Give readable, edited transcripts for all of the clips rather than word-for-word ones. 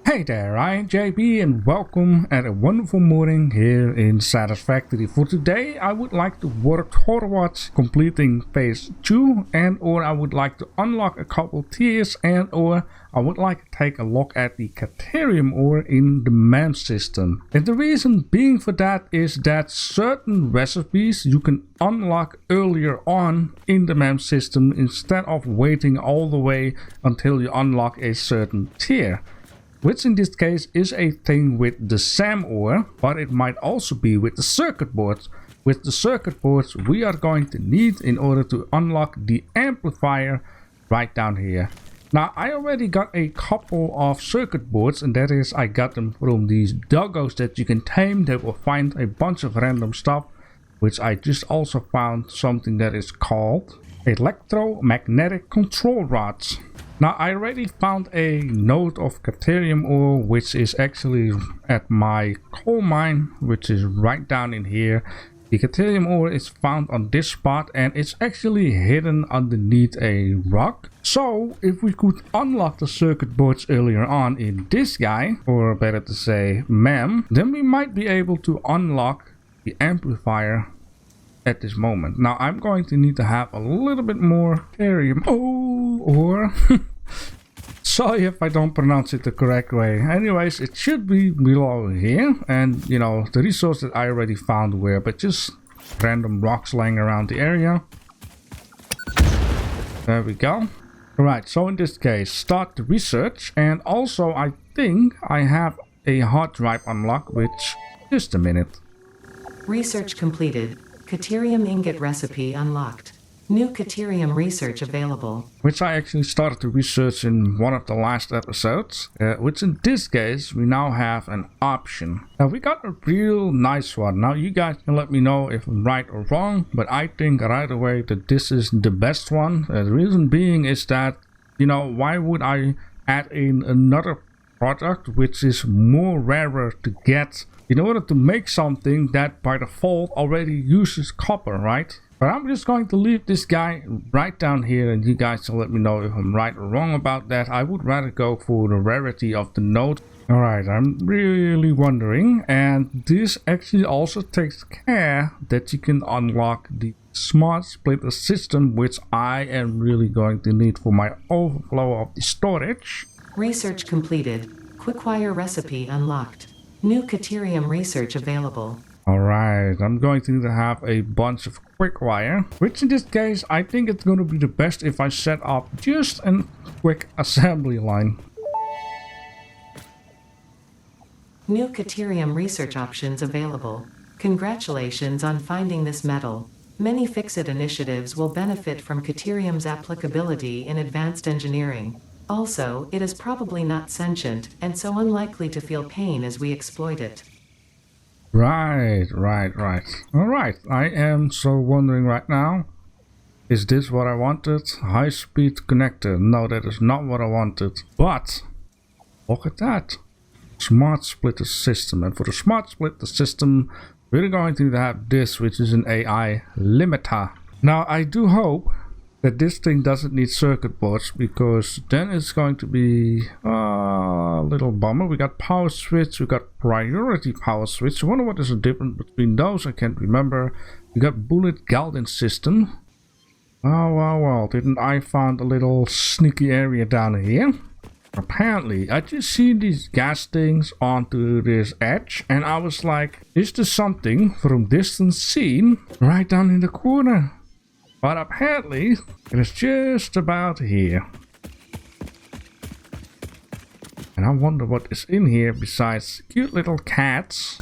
Hey there, I am JB and welcome at a wonderful morning here in Satisfactory. For today I would like to work towards completing phase 2 and or I would like to unlock a couple tiers and or I would like to take a look at the Caterium ore in the MAM system. And the reason being for that is that certain recipes you can unlock earlier on in the MAM system instead of waiting all the way until you unlock a certain tier. Which in this case is a thing with the SAM ore, but it might also be with the circuit boards. With the circuit boards we are going to need in order to unlock the amplifier right down here. Now I already got a couple of circuit boards, and that is I got them from these doggos that you can tame. They will find a bunch of random stuff, which I just also found something that is called electromagnetic control rods. Now I already found a node of Caterium ore, which is actually at my coal mine, which is right down in here. The Caterium ore is found on this spot and it's actually hidden underneath a rock. So if we could unlock the circuit boards earlier on in this guy, or better to say MAM, then we might be able to unlock the amplifier at this moment. Now I'm going to need to have a little bit more Caterium ore. Sorry if I don't pronounce it the correct way. Anyways, it should be below here, and you know the resource that I already found were but just random rocks laying around the area. There we go. Alright, so in this case start the research, and also I think I have a hard drive unlocked, which just a minute. Research completed. Caterium ingot recipe unlocked. New Caterium research available. Which I actually started to research in one of the last episodes. Which in this case we now have an option. Now we got a real nice one. Now you guys can let me know if I'm right or wrong. But I think right away that this is the best one. The reason being is that, you know, why would I add in another product which is more rarer to get in order to make something that by default already uses copper, right? But I'm just going to leave this guy right down here, and you guys can let me know if I'm right or wrong about that. I would rather go for the rarity of the node. Alright, I'm really wondering, and this actually also takes care that you can unlock the smart splitter system, which I am really going to need for my overflow of the storage. Research completed. Quickwire recipe unlocked. New Caterium research available. Alright, I'm going to need to have a bunch of quickwire, which in this case I think it's going to be the best if I set up just a quick assembly line. New Caterium research options available. Congratulations on finding this metal. Many Fix-It initiatives will benefit from Caterium's applicability in advanced engineering. Also, it is probably not sentient, and so unlikely to feel pain as we exploit it. Right. Alright, I am so wondering right now, is this what I wanted? High speed connector. No, that is not what I wanted. But, look at that. Smart splitter system. And for the smart splitter system, we're going to have this, which is an AI limiter. Now, I do hope that this thing doesn't need circuit boards, because then it's going to be a little bummer. We got power switch, we got priority power switch. I wonder what is the difference between those. I can't remember. We got bullet Galvin system. Well, didn't I find a little sneaky area down here? Apparently I just see these gas things onto this edge, and I was like, is there something from distance seen right down in the corner? But apparently, it is just about here. And I wonder what is in here besides cute little cats.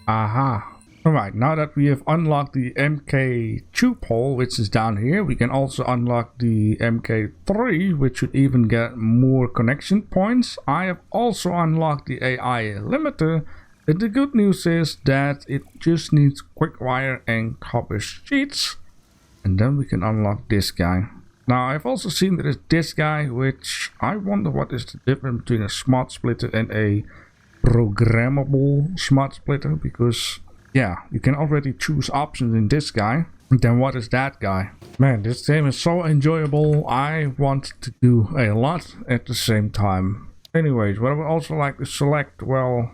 Aha. Alright, now that we have unlocked the MK2 pole, which is down here, we can also unlock the MK3, which should even get more connection points. I have also unlocked the AI limiter. And the good news is that it just needs quickwire and copper sheets, and then we can unlock this guy. Now I've also seen there is this guy, which I wonder what is the difference between a smart splitter and a programmable smart splitter, because yeah, you can already choose options in this guy. Then what is that guy? Man, this game is so enjoyable. I want to do a lot at the same time. Anyways, what I would also like to select, well,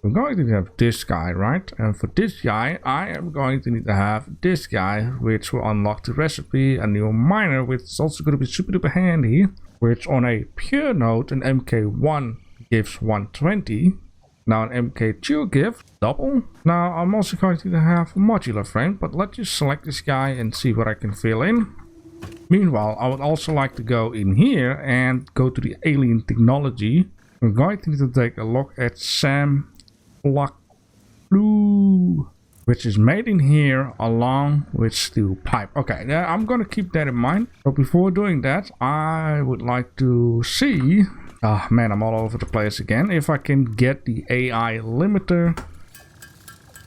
we're going to have this guy, right? And for this guy, I am going to need to have this guy, which will unlock the recipe, a new miner, which is also going to be super duper handy, which on a pure node, an MK1 gives 120. Now an MK2 gives double. Now I'm also going to have a modular frame, but let's just select this guy and see what I can fill in. Meanwhile, I would also like to go in here and go to the alien technology. I'm going to need to take a look at Sam Blue, which is made in here along with steel pipe. Okay, now I'm gonna keep that in mind. But before doing that, I would like to see, ah man, I'm all over the place again, if I can get the AI limiter.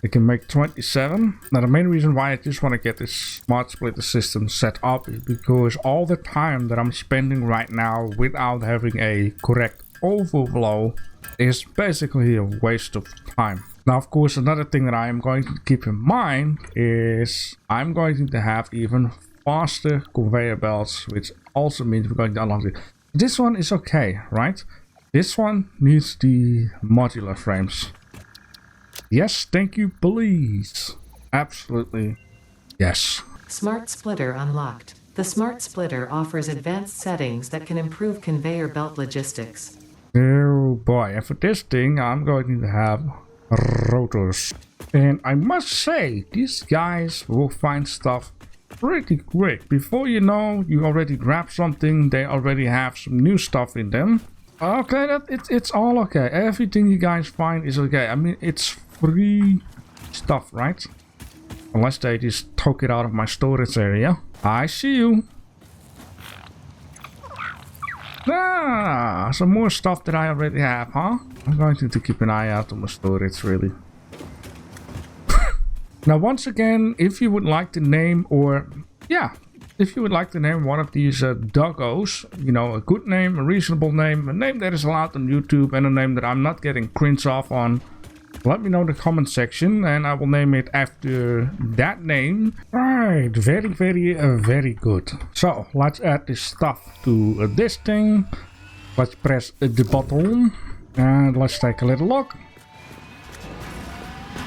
It can make 27. Now the main reason why I just want to get this smart splitter system set up is because all the time that I'm spending right now without having a correct overflow is basically a waste of time. Now of course another thing that I am going to keep in mind is I'm going to have even faster conveyor belts, which also means we're going to unlock it. This one is okay, right? This one needs the modular frames. Yes, thank you, please. Absolutely. Yes. Smart Splitter unlocked. The Smart Splitter offers advanced settings that can improve conveyor belt logistics. Oh boy, and for this thing, I'm going to have rotors. And I must say, these guys will find stuff pretty quick. Before you know, you already grab something, they already have some new stuff in them. Okay, it's all okay. Everything you guys find is okay. I mean, it's free stuff, right? Unless they just took it out of my storage area. I see you. Ah, some more stuff that I already have, huh? I'm going to keep an eye out on my storage, really. Now, once again, if you would like to name, or yeah, if you would like to name one of these doggos, you know, a good name, a reasonable name, a name that is allowed on YouTube, and a name that I'm not getting cringe off on, let me know in the comment section and I will name it after that name. Right, very good. So let's add this stuff to this thing. Let's press the button and let's take a little look.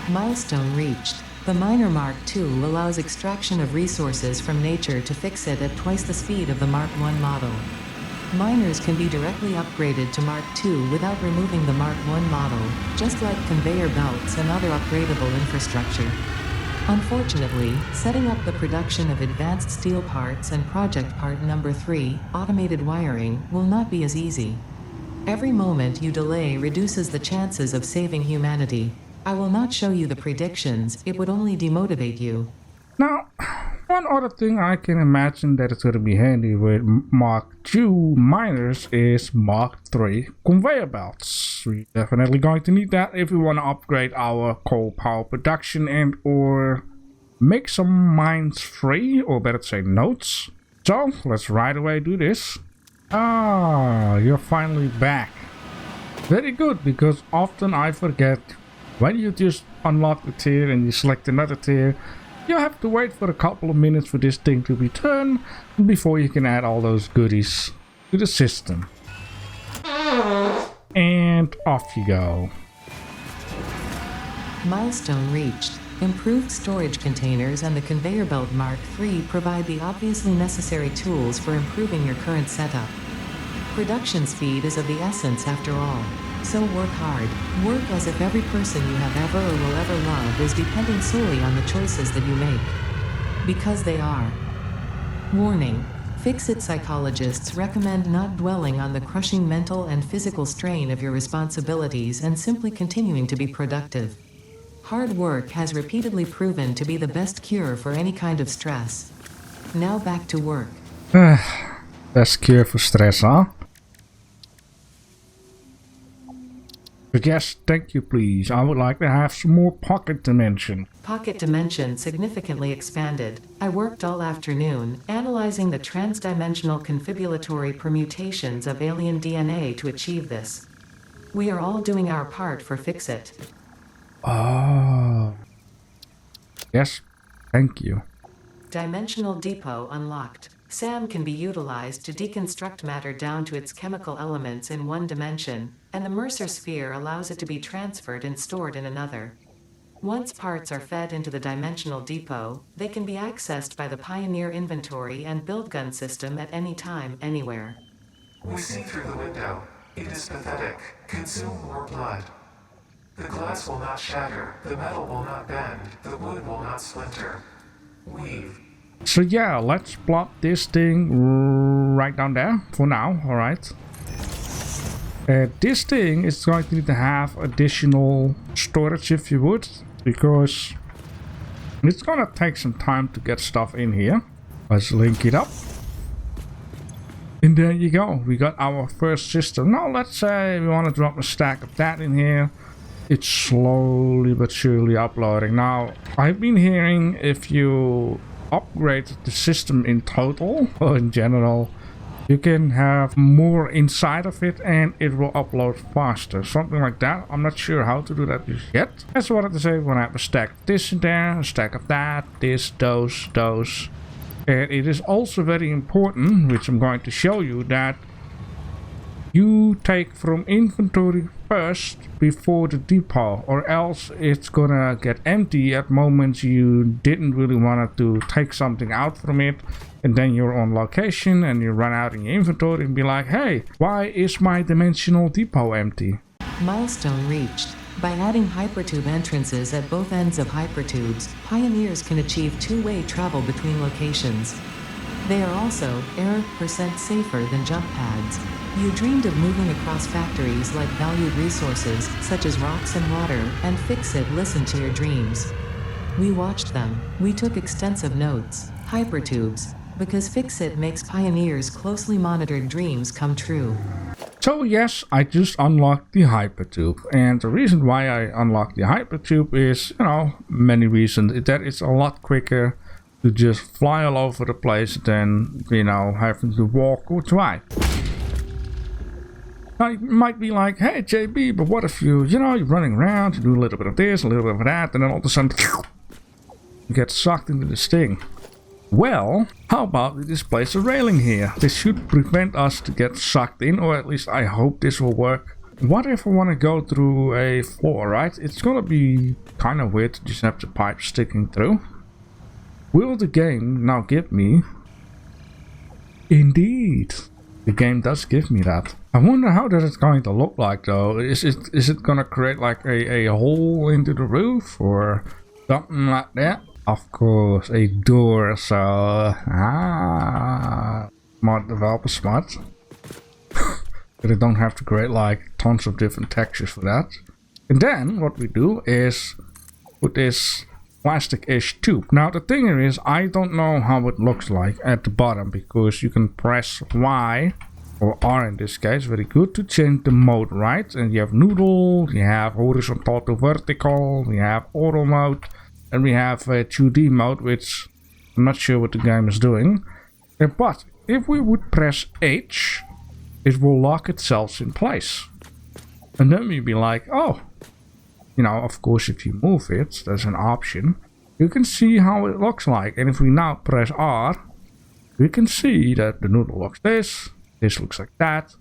Milestone reached. The Miner Mark II allows extraction of resources from nature to fix it at twice the speed of the Mark I model. Miners can be directly upgraded to Mark II without removing the Mark I model, just like conveyor belts and other upgradable infrastructure. Unfortunately, setting up the production of advanced steel parts and project part number 3, automated wiring, will not be as easy. Every moment you delay reduces the chances of saving humanity. I will not show you the predictions, it would only demotivate you. Now, one other thing I can imagine that is going to be handy with Mark II miners is Mark III conveyor belts. We're definitely going to need that if we want to upgrade our coal power production and or make some mines free, or better say nodes. So, let's right away do this. Ah, you're finally back. Very good, because often I forget when you just unlock the tier and you select another tier, you have to wait for a couple of minutes for this thing to return before you can add all those goodies to the system. And off you go. Milestone reached. Improved storage containers and the conveyor belt Mark III provide the obviously necessary tools for improving your current setup. Production speed is of the essence after all. So work hard. Work as if every person you have ever or will ever love is depending solely on the choices that you make. Because they are. Warning. Fix-it psychologists recommend not dwelling on the crushing mental and physical strain of your responsibilities and simply continuing to be productive. Hard work has repeatedly proven to be the best cure for any kind of stress. Now back to work. Best cure for stress, huh? But yes, thank you please. I would like to have some more pocket dimension. Pocket dimension significantly expanded. I worked all afternoon, analyzing the transdimensional confibulatory permutations of alien DNA to achieve this. We are all doing our part for Fix-It. Oh. Yes, thank you. Dimensional Depot unlocked. SAM can be utilized to deconstruct matter down to its chemical elements in one dimension, and the Mercer sphere allows it to be transferred and stored in another. Once parts are fed into the Dimensional Depot, they can be accessed by the Pioneer inventory and build gun system at any time, anywhere. We see through the window. It is pathetic. Consume more blood. The glass will not shatter, the metal will not bend, the wood will not splinter. Weave. So yeah, let's plop this thing right down there for now, alright. This thing is going to need to have additional storage if you would, because it's gonna take some time to get stuff in here. Let's link it up. And there you go, we got our first system. Now let's say we want to drop a stack of that in here. It's slowly but surely uploading. Now, I've been hearing if you upgrade the system in total or in general, you can have more inside of it and it will upload faster. Something like that. I'm not sure how to do that just yet. That's what I wanted to say. We're gonna have a stack of this in there, a stack of that, this, those. And it is also very important, which I'm going to show you, that you take from inventory first before the depot, or else it's gonna get empty at moments you didn't really want to take something out from it, and then you're on location and you run out in your inventory and be like, hey, why is my dimensional depot empty? Milestone reached. By adding Hypertube entrances at both ends of Hypertubes, pioneers can achieve two-way travel between locations. They are also % safer than jump pads. You dreamed of moving across factories like valued resources, such as rocks and water, and Fixit listened to your dreams. We watched them. We took extensive notes. Hypertubes. Because Fixit makes pioneers' closely monitored dreams come true. So yes, I just unlocked the Hypertube, and the reason why I unlocked the Hypertube is, many reasons. That it's a lot quicker to just fly all over the place than, having to walk or drive. Now you might be like, hey JB, but what if you're running around, you do a little bit of this, a little bit of that, and then all of a sudden you get sucked into this thing. Well, how about we just place a railing here? This should prevent us to get sucked in, or at least I hope this will work. What if I want to go through a floor, right? It's gonna be kind of weird to just have the pipe sticking through. Will the game now give me? Indeed, the game does give me that. I wonder how that is going to look like though. Is it gonna create like a hole into the roof or something like that? Of course, a door, so smart developer, smart. But I don't have to create like tons of different textures for that. And then what we do is put this plastic-ish tube. Now the thing is, I don't know how it looks like at the bottom, because you can press Y or R in this case, very good, to change the mode, right? And you have noodle, you have horizontal to vertical, we have auto mode. And we have a 2D mode, which I'm not sure what the game is doing. But if we would press H, it will lock itself in place. And then we'd be like, oh, of course if you move it, there's an option. You can see how it looks like. And if we now press R, we can see that the noodle looks this looks like that.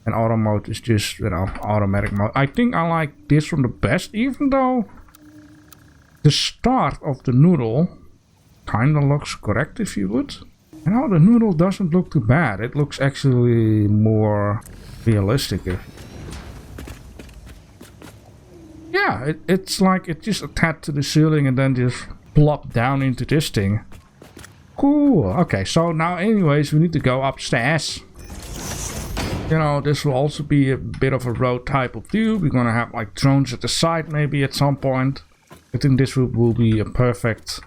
And auto mode is just, automatic mode. I think I like this one the best, even though the start of the noodle kinda looks correct, if you would. And the noodle doesn't look too bad. It looks actually more realistic. Yeah, it's like it just attached to the ceiling and then just plopped down into this thing. Cool. Okay, so now anyways, we need to go upstairs. This will also be a bit of a road type of view. We're gonna have like drones at the side maybe at some point. I think this will be a perfect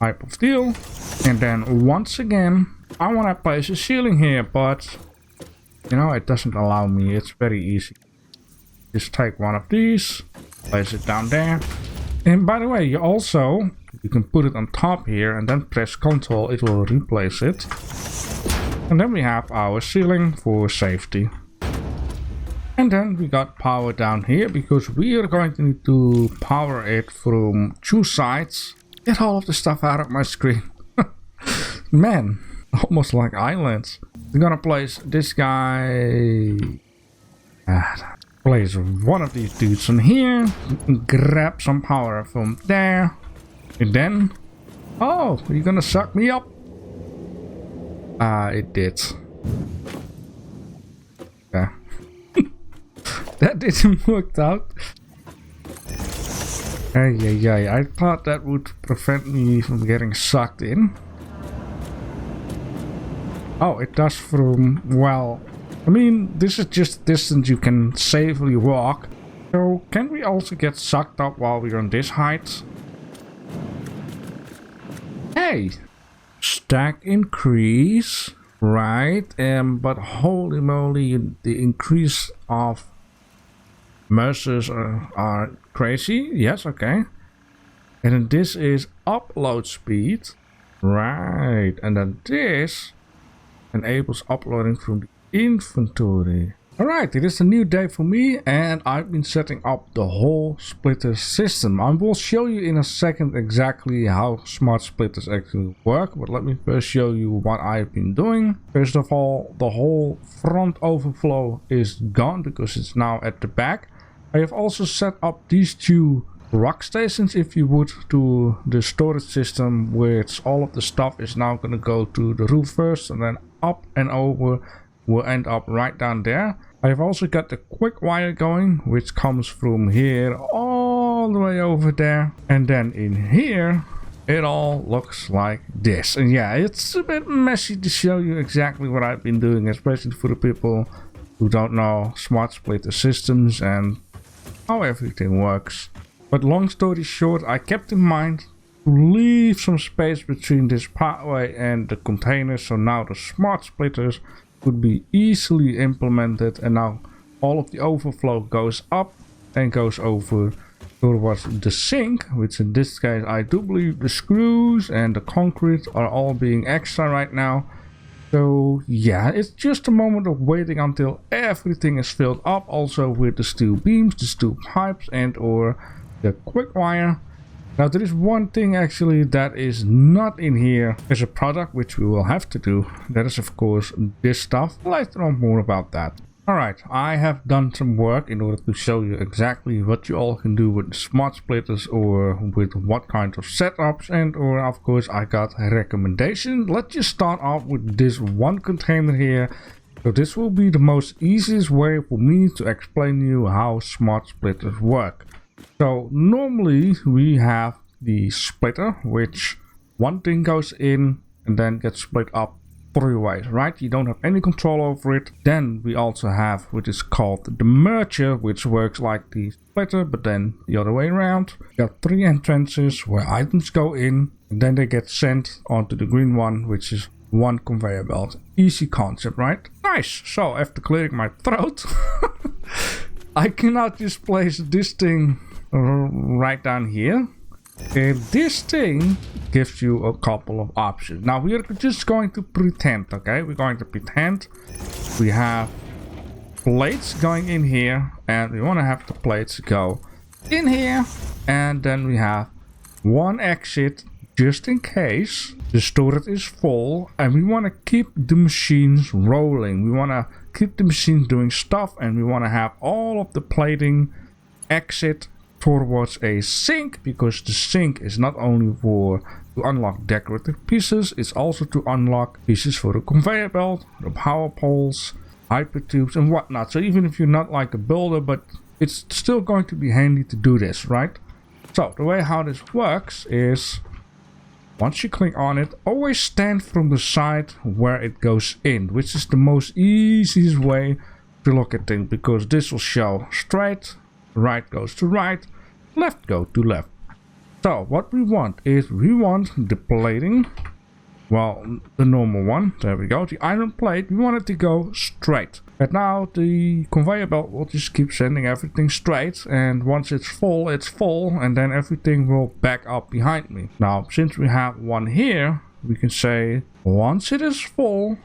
type of deal. And then once again, I want to place a ceiling here, but it doesn't allow me. It's very easy. Just take one of these, place it down there. And by the way, you can put it on top here and then press Ctrl, it will replace it. And then we have our ceiling for safety. And then we got power down here, because we are going to need to power it from two sides. Get all of the stuff out of my screen. Man, almost like islands. We're gonna place this guy. Place one of these dudes on here. Grab some power from there. And then... Oh, are you gonna suck me up? It did. Yeah. That didn't work out. I thought that would prevent me from getting sucked in. Oh, it does from, well, I mean, this is just distance you can safely walk. So can we also get sucked up while we're on this height? Hey! Stack increase, right? But holy moly, the increase of mercers are crazy. Yes, okay. And then this is upload speed, right? And then this enables uploading from the inventory. Alright, it is a new day for me and I've been setting up the whole splitter system. I will show you in a second exactly how smart splitters actually work, but let me first show you what I've been doing. First of all, the whole front overflow is gone because it's now at the back. I have also set up these two rock stations, if you would, to the storage system, which all of the stuff is now going to go to the roof first and then up and over will end up right down there. I've also got the quick wire going, which comes from here all the way over there, and then in here it all looks like this. And yeah, it's a bit messy to show you exactly what I've been doing, especially for the people who don't know smart splitter systems and how everything works. But long story short, I kept in mind to leave some space between this pathway and the container, so now the smart splitters could be easily implemented, and now all of the overflow goes up and goes over towards the sink, which in this case I do believe the screws and the concrete are all being extra right now. So yeah, it's just a moment of waiting until everything is filled up, also with the steel beams, the steel pipes and or the quick wire. Now there is one thing actually that is not in here as a product, which we will have to do. That is of course this stuff. Later on more about that. Alright, I have done some work in order to show you exactly what you all can do with smart splitters or with what kind of setups, and or of course I got a recommendation. Let's just start off with this one container here. So this will be the most easiest way for me to explain to you how smart splitters work. So normally we have the splitter, which one thing goes in and then gets split up 3 ways, right? You don't have any control over it. Then we also have what is called the merger, which works like the splitter, but then the other way around. You got 3 entrances where items go in and then they get sent onto the green one, which is one conveyor belt. Easy concept, right? Nice. So after clearing my throat, I can now just place this thing right down here. And this thing gives you a couple of options. Now we are just going to pretend, okay? We're going to pretend we have plates going in here, and we want to have the plates go in here, and then we have one exit just in case the storage is full, and we want to keep the machines rolling. We want to keep the machines doing stuff, and we want to have all of the plating exit towards a sink, because the sink is not only for to unlock decorative pieces, it's also to unlock pieces for the conveyor belt, the power poles, hypertubes and whatnot. So even if you're not like a builder, but it's still going to be handy to do this, right? So the way how this works is, once you click on it, always stand from the side where it goes in, which is the most easiest way to look at things, because this will show straight, right goes to right, left go to left. So what we want is, we want the plating, well, the normal one, there we go, the iron plate, we want it to go straight. And now the conveyor belt will just keep sending everything straight, and once it's full, and then everything will back up behind me. Now since we have one here, we can say once it is full,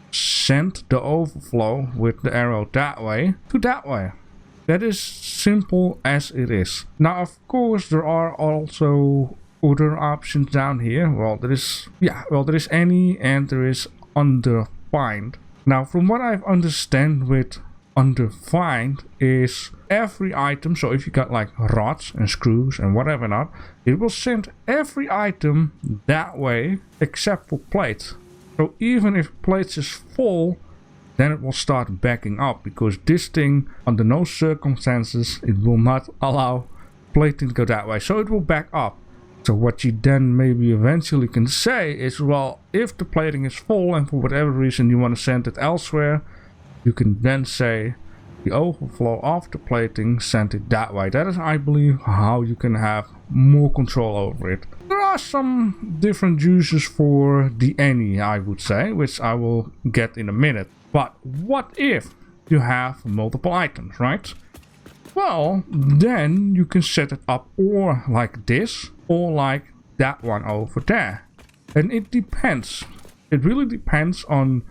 send the overflow with the arrow that way to that way. That is simple as it is. Now of course there are also other options down here. Well, there is, there is any, and there is undefined. Now, from what I understand with undefined is every item, so if you got like rods and screws and whatever not, it will send every item that way except for plates. So even if plates is full, then it will start backing up, because this thing, under no circumstances, it will not allow plating to go that way, so it will back up. So what you then maybe eventually can say is, well, if the plating is full and for whatever reason you want to send it elsewhere, you can then say the overflow of the plating, send it that way. That is, I believe, how you can have more control over it. There are some different uses for the any, I would say, which I will get in a minute. But what if you have multiple items, right? Well, then you can set it up or like this, or like that one over there. And it depends. It really depends on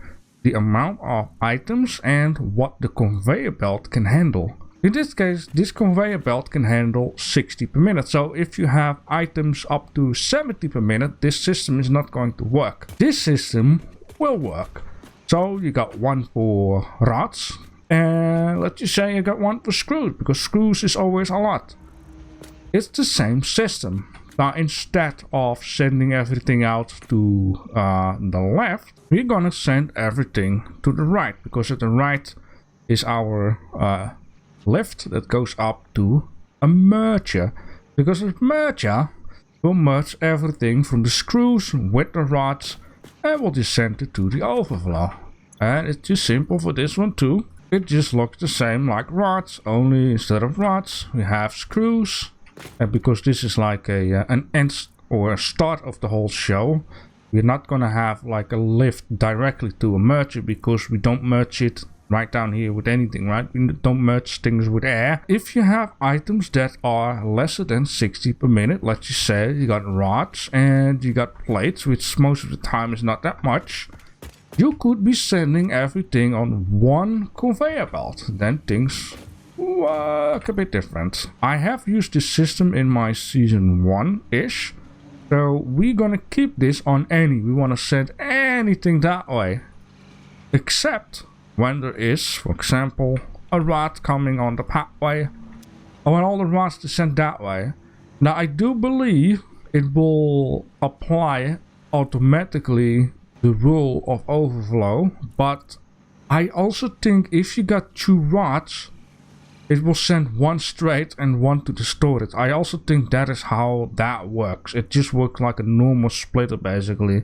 the amount of items and what the conveyor belt can handle. In this case, this conveyor belt can handle 60 per minute. So if you have items up to 70 per minute, this system is not going to work. This system will work. So you got one for rods, and let's just say you got one for screws, because screws is always a lot. It's the same system. Now, instead of sending everything out to the left, we're gonna send everything to the right, because at the right is our lift that goes up to a merger. Because a merger will merge everything from the screws with the rods, and we'll just send it to the overflow. And it's just simple for this one too. It just looks the same like rods, only instead of rods we have screws. And because this is like an end or a start of the whole show, we're not gonna have like a lift directly to a merger, because we don't merge it right down here with anything, right? We don't merge things with air. If you have items that are lesser than 60 per minute, let's just say you got rods and you got plates, which most of the time is not that much, you could be sending everything on one conveyor belt. Then things work a bit different. I have used this system in my season 1-ish, so we're gonna keep this on any. We want to send anything that way, except when there is, for example, a rod coming on the pathway. I want all the rods to send that way. Now, I do believe it will apply automatically the rule of overflow, but I also think if you got 2 rods, it will send one straight and one to the storage. I also think that is how that works. It just works like a normal splitter, basically.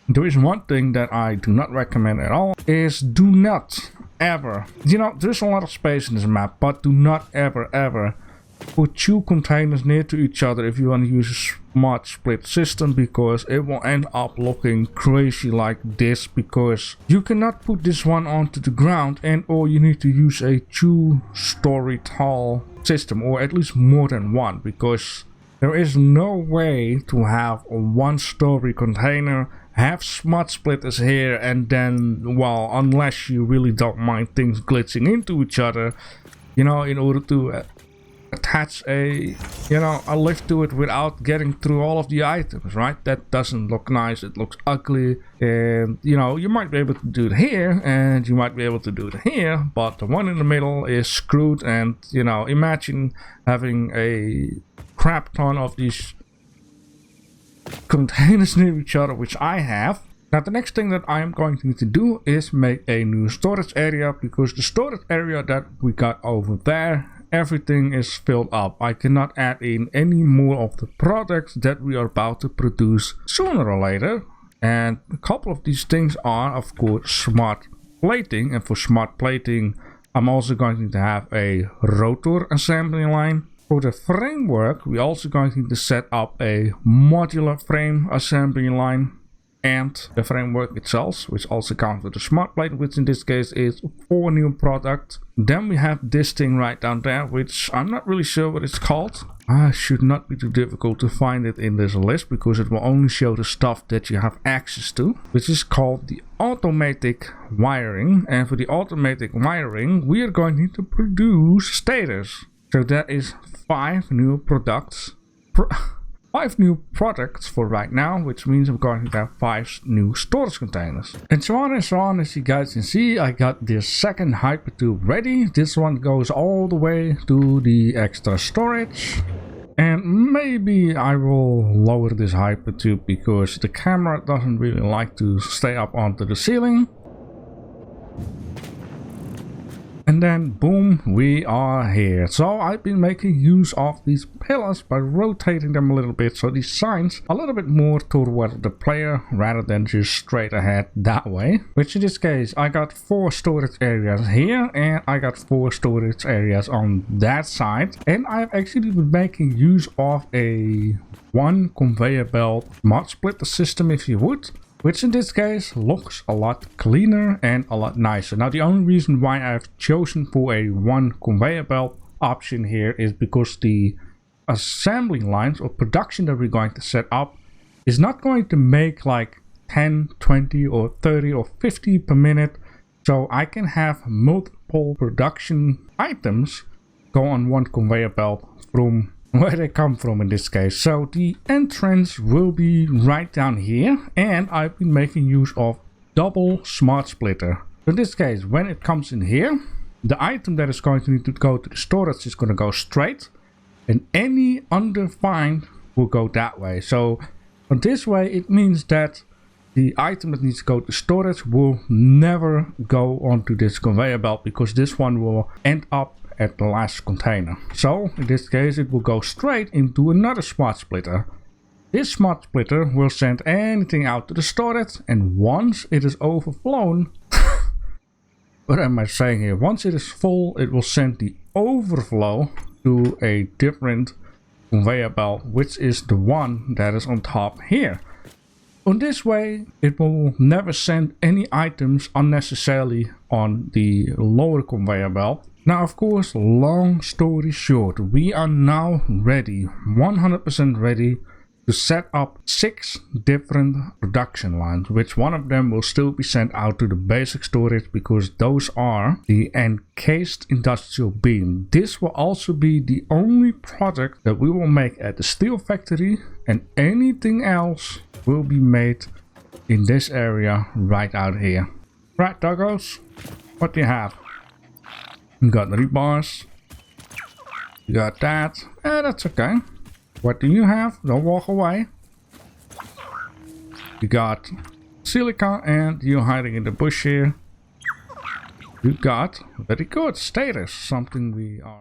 There is one thing that I do not recommend at all, is do not ever, there's a lot of space in this map, but do not ever put 2 containers near to each other if you want to use a smart split system, because it will end up looking crazy like this, because you cannot put this one onto the ground, and or you need to use a 2-story tall system, or at least more than one, because there is no way to have a 1-story container, have smart splitters here, and then, well, unless you really don't mind things glitching into each other, in order to attach a lift to it without getting through all of the items, right? That doesn't look nice. It looks ugly, and you might be able to do it here, and you might be able to do it here, but the one in the middle is screwed. And imagine having a crap ton of these containers near each other, which I have. Now, the next thing that I am going to need to do is make a new storage area, because the storage area that we got over there, everything is filled up. I cannot add in any more of the products that we are about to produce sooner or later. And a couple of these things are, of course, smart plating. And for smart plating, I'm also going to have a rotor assembly line. For the framework, we're also going to need to set up a modular frame assembly line. And the framework itself, which also counts with the smart plate, which in this case is 4 new products. Then we have this thing right down there, which I'm not really sure what it's called. Should not be too difficult to find it in this list, because it will only show the stuff that you have access to, which is called the automatic wiring. And for the automatic wiring, we are going to produce stators. So that is 5 new products. 5 new products for right now, which means I'm going to have 5 new storage containers. And so on, as you guys can see, I got this second Hypertube ready. This one goes all the way to the extra storage. And maybe I will lower this Hypertube because the camera doesn't really like to stay up onto the ceiling. And then boom, we are here. So I've been making use of these pillars by rotating them a little bit so these signs a little bit more toward the player rather than just straight ahead that way. Which in this case, I got 4 storage areas here and I got 4 storage areas on that side. And I've actually been making use of a 1 conveyor belt mod splitter system, if you would. Which in this case looks a lot cleaner and a lot nicer. Now the only reason why I've chosen for a 1 conveyor belt option here is because the assembly lines or production that we're going to set up is not going to make like 10, 20 or 30 or 50 per minute. So I can have multiple production items go on 1 conveyor belt from where they come from in this case. So the entrance will be right down here, and I've been making use of double smart splitter. In this case, when it comes in here, the item that is going to need to go to the storage is going to go straight, and any undefined will go that way. So on this way, it means that the item that needs to go to storage will never go onto this conveyor belt because this one will end up at the last container. So in this case it will go straight into another smart splitter. This smart splitter will send anything out to the storage, and once it is overflown what am I saying here? Once it is full, it will send the overflow to a different conveyor belt, which is the one that is on top here. On this way, it will never send any items unnecessarily on the lower conveyor belt. Now, of course, long story short, we are now ready, 100% ready to set up 6 different production lines, which one of them will still be sent out to the basic storage because those are the encased industrial beam. This will also be the only product that we will make at the steel factory, and anything else will be made in this area right out here. Right, doggos, what do you have? You got rebars. You got that. That's okay. What do you have? Don't walk away. You got silica and you're hiding in the bush here. You got very good status. Something we are